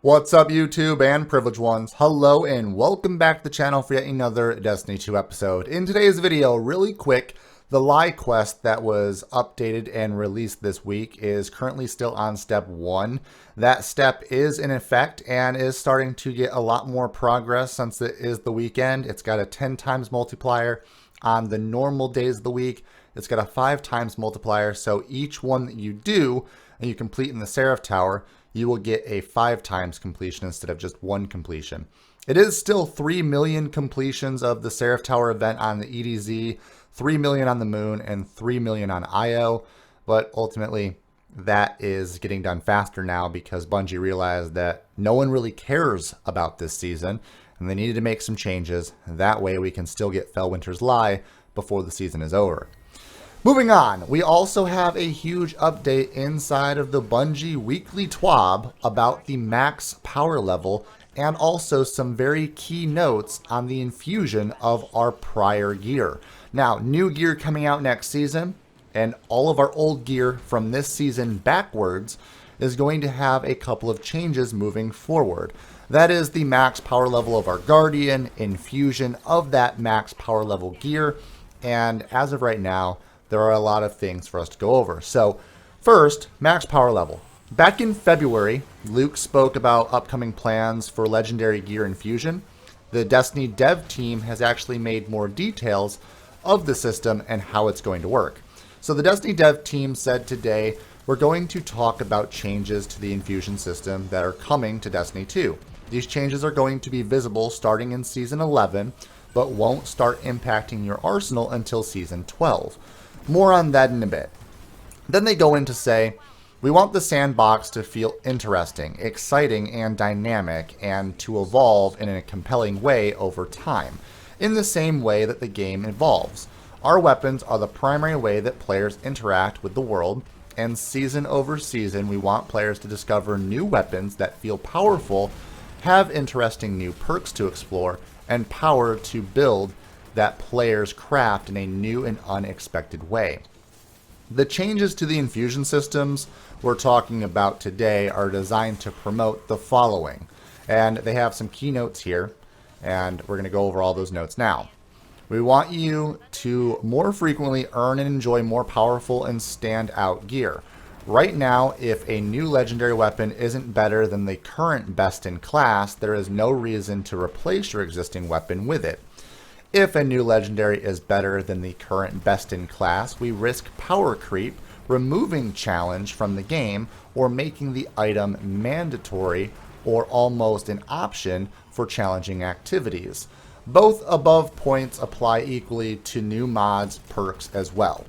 What's up, YouTube and privileged ones? Hello and welcome back to the channel for yet another Destiny 2 episode. In today's video, really quick, the Lie quest that was updated and released this week is currently still on step 1. That step is in effect and is starting to get a lot more progress since it is the weekend. It's got a 10 times multiplier on the normal days of the week. It's got a 5 times multiplier, so each one that you do and you complete in the Seraph Tower, you will get a 5 times completion instead of just 1 completion. It is still 3 million completions of the Seraph Tower event on the EDZ, 3 million on the Moon, and 3 million on Io, but ultimately that is getting done faster now because Bungie realized that no one really cares about this season, and they needed to make some changes. That way we can still get Fellwinter's Lie before the season is over. Moving on, we also have a huge update inside of the Bungie weekly TWAB about the max power level and also some very key notes on the infusion of our prior gear. Now, new gear coming out next season, and all of our old gear from this season backwards is going to have a couple of changes moving forward. That is the max power level of our Guardian, infusion of that max power level gear, and as of right now, there are a lot of things for us to go over. So first, max power level. Back in February, Luke spoke about upcoming plans for legendary gear infusion. The Destiny dev team has actually made more details of the system and how it's going to work. So the Destiny dev team said today, we're going to talk about changes to the infusion system that are coming to Destiny 2. These changes are going to be visible starting in Season 11, but won't start impacting your arsenal until Season 12. More on that in a bit. Then they go in to say, we want the sandbox to feel interesting, exciting, and dynamic, and to evolve in a compelling way over time, in the same way that the game evolves. Our weapons are the primary way that players interact with the world, and season over season we want players to discover new weapons that feel powerful, have interesting new perks to explore, and power to build that players craft in a new and unexpected way. The changes to the infusion systems we're talking about today are designed to promote the following. And they have some keynotes here, and we're going to go over all those notes now. We want you to more frequently earn and enjoy more powerful and standout gear. Right now, if a new legendary weapon isn't better than the current best in class, there is no reason to replace your existing weapon with it. If a new legendary is better than the current best in class, we risk power creep, removing challenge from the game, or making the item mandatory or almost an option for challenging activities. Both above points apply equally to new mods, perks as well.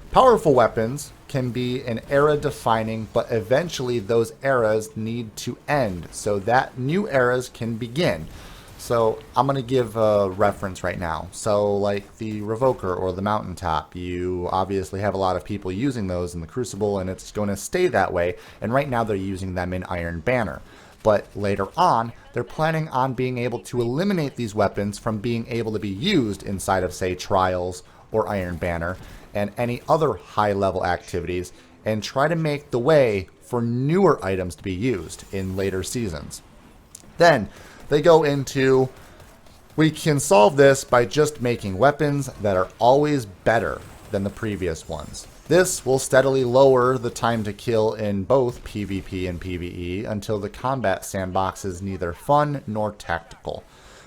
Powerful weapons can be an era defining, but eventually those eras need to end so that new eras can begin. So I'm going to give a reference right now. So like the Revoker or the Mountaintop, you obviously have a lot of people using those in the Crucible, and it's going to stay that way. And right now they're using them in Iron Banner. But later on, they're planning on being able to eliminate these weapons from being able to be used inside of, say, Trials or Iron Banner and any other high-level activities, and try to make the way for newer items to be used in later seasons. Then they go into, we can solve this by just making weapons that are always better than the previous ones. This will steadily lower the time to kill in both PvP and PvE until the combat sandbox is neither fun nor tactical.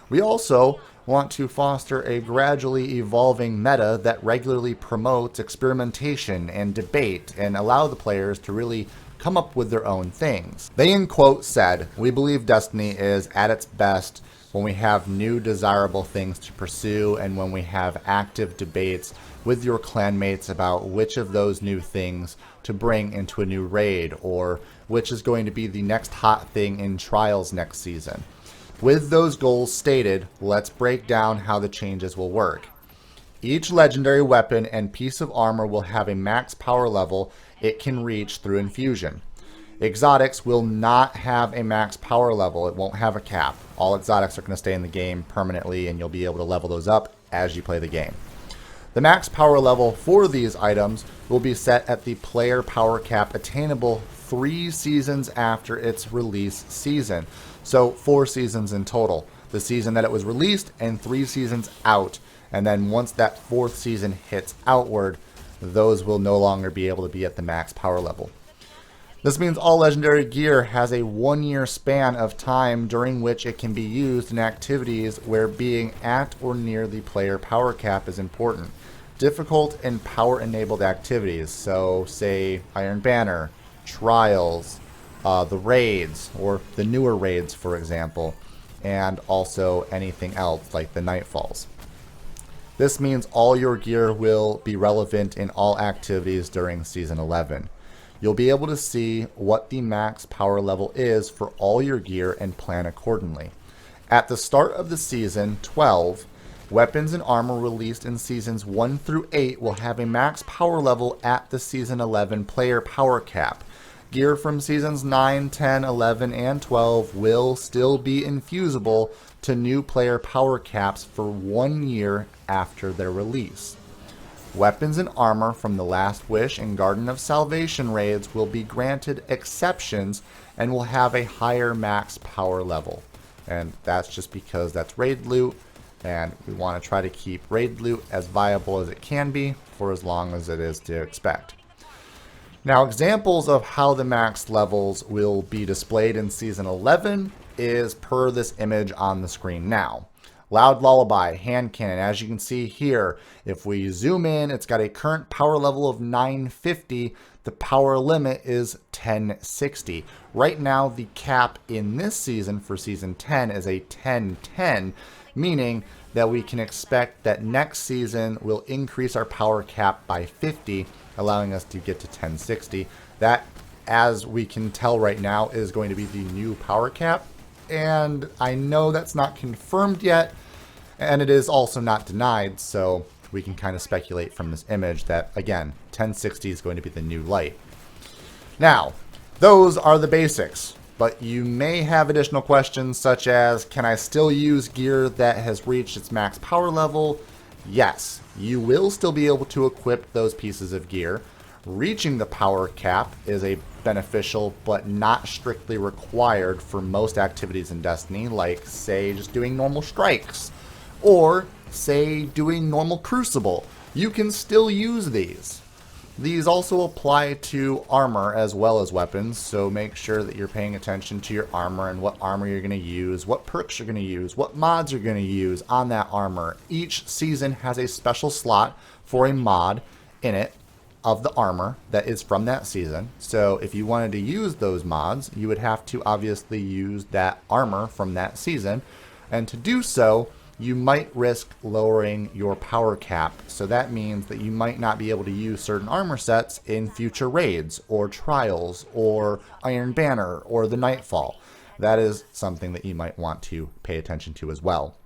We also want to foster a gradually evolving meta that regularly promotes experimentation and debate and allow the players to really come up with their own things. They in quote said, we believe Destiny is at its best when we have new desirable things to pursue and when we have active debates with your clanmates about which of those new things to bring into a new raid or which is going to be the next hot thing in Trials next season. With those goals stated, let's break down how the changes will work. Each legendary weapon and piece of armor will have a max power level it can reach through infusion. Exotics will not have a max power level. It won't have a cap. All exotics are going to stay in the game permanently, and you'll be able to level those up as you play the game. The max power level for these items will be set at the player power cap attainable 3 seasons after its release season. So 4 seasons in total. The season that it was released and 3 seasons out. And then once that 4th season hits outward, those will no longer be able to be at the max power level. This means all legendary gear has a 1-year span of time during which it can be used in activities where being at or near the player power cap is important. Difficult and power enabled activities, so say Iron Banner, Trials, the raids, or the newer raids for example, and also anything else like the Nightfalls. This means all your gear will be relevant in all activities during Season 11. You'll be able to see what the max power level is for all your gear and plan accordingly. At the start of the Season 12, weapons and armor released in Seasons 1 through 8 will have a max power level at the Season 11 player power cap. Gear from Seasons 9, 10, 11, and 12 will still be infusible to new player power caps for 1 year after their release. Weapons and armor from the Last Wish and Garden of Salvation raids will be granted exceptions and will have a higher max power level. And that's just because that's raid loot, and we want to try to keep raid loot as viable as it can be for as long as it is to expect. Now, examples of how the max levels will be displayed in Season 11 is per this image on the screen now. Loud Lullaby, hand cannon, as you can see here, if we zoom in, it's got a current power level of 950. The power limit is 1060. Right now, the cap in this season for Season 10 is a 1010, meaning that we can expect that next season will increase our power cap by 50, allowing us to get to 1060. That, as we can tell right now, is going to be the new power cap. And I know that's not confirmed yet, and it is also not denied, so we can kind of speculate from this image that, again, 1060 is going to be the new light. Now, those are the basics, but you may have additional questions such as, can I still use gear that has reached its max power level? Yes, you will still be able to equip those pieces of gear. Reaching the power cap is a beneficial but not strictly required for most activities in Destiny, like say just doing normal strikes or say doing normal crucible. You can still use these. These also apply to armor as well as weapons, so make sure that you're paying attention to your armor and what armor you're going to use, what perks you're going to use, what mods you're going to use on that armor. Each season has a special slot for a mod in it of the armor that is from that season. So if you wanted to use those mods, you would have to obviously use that armor from that season. And to do so, you might risk lowering your power cap. So that means that you might not be able to use certain armor sets in future raids or trials or Iron Banner or the Nightfall. That is something that you might want to pay attention to as well.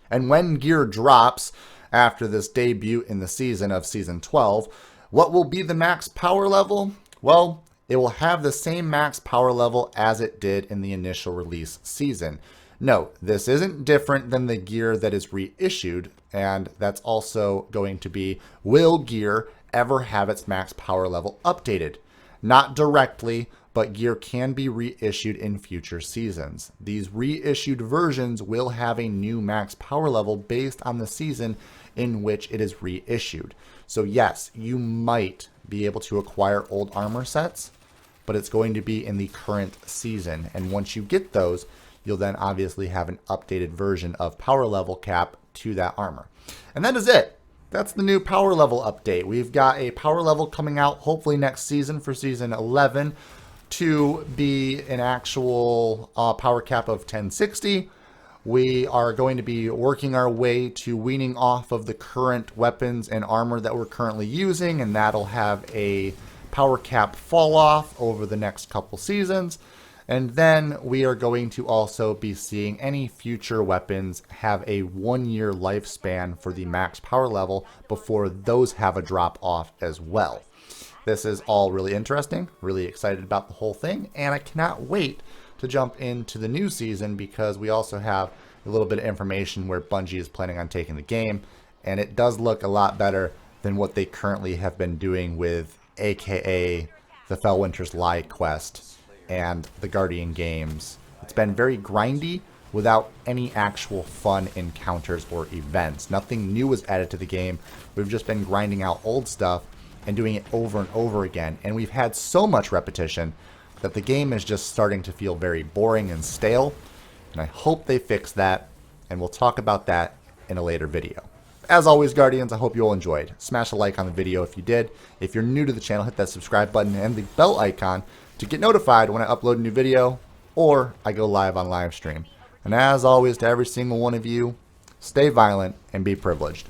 And when gear drops after this debut in the season of Season 12, what will be the max power level? Well, it will have the same max power level as it did in the initial release season. Note, this isn't different than the gear that is reissued, and that's also going to be, will gear ever have its max power level updated? Not directly, but gear can be reissued in future seasons. These reissued versions will have a new max power level based on the season in which it is reissued. So yes, you might be able to acquire old armor sets, but it's going to be in the current season. And once you get those, you'll then obviously have an updated version of power level cap to that armor. And that is it. That's the new power level update. We've got a power level coming out hopefully next season for Season 11 to be an actual power cap of 1060. We are going to be working our way to weaning off of the current weapons and armor that we're currently using, and that'll have a power cap fall off over the next couple seasons. And then we are going to also be seeing any future weapons have a 1-year lifespan for the max power level before those have a drop off as well. This is all really interesting, really excited about the whole thing, and I cannot wait to jump into the new season because we also have a little bit of information where Bungie is planning on taking the game, and it does look a lot better than what they currently have been doing with AKA the Fellwinter's Lie quest and the Guardian games. It's been very grindy without any actual fun encounters or events. Nothing new was added to the game. We've just been grinding out old stuff and doing it over and over again. And we've had so much repetition that the game is just starting to feel very boring and stale. And I hope they fix that, and we'll talk about that in a later video. As always, Guardians, I hope you all enjoyed. Smash a like on the video if you did. If you're new to the channel, hit that subscribe button and the bell icon to get notified when I upload a new video or I go live on live stream. And as always, to every single one of you, stay violent and be privileged.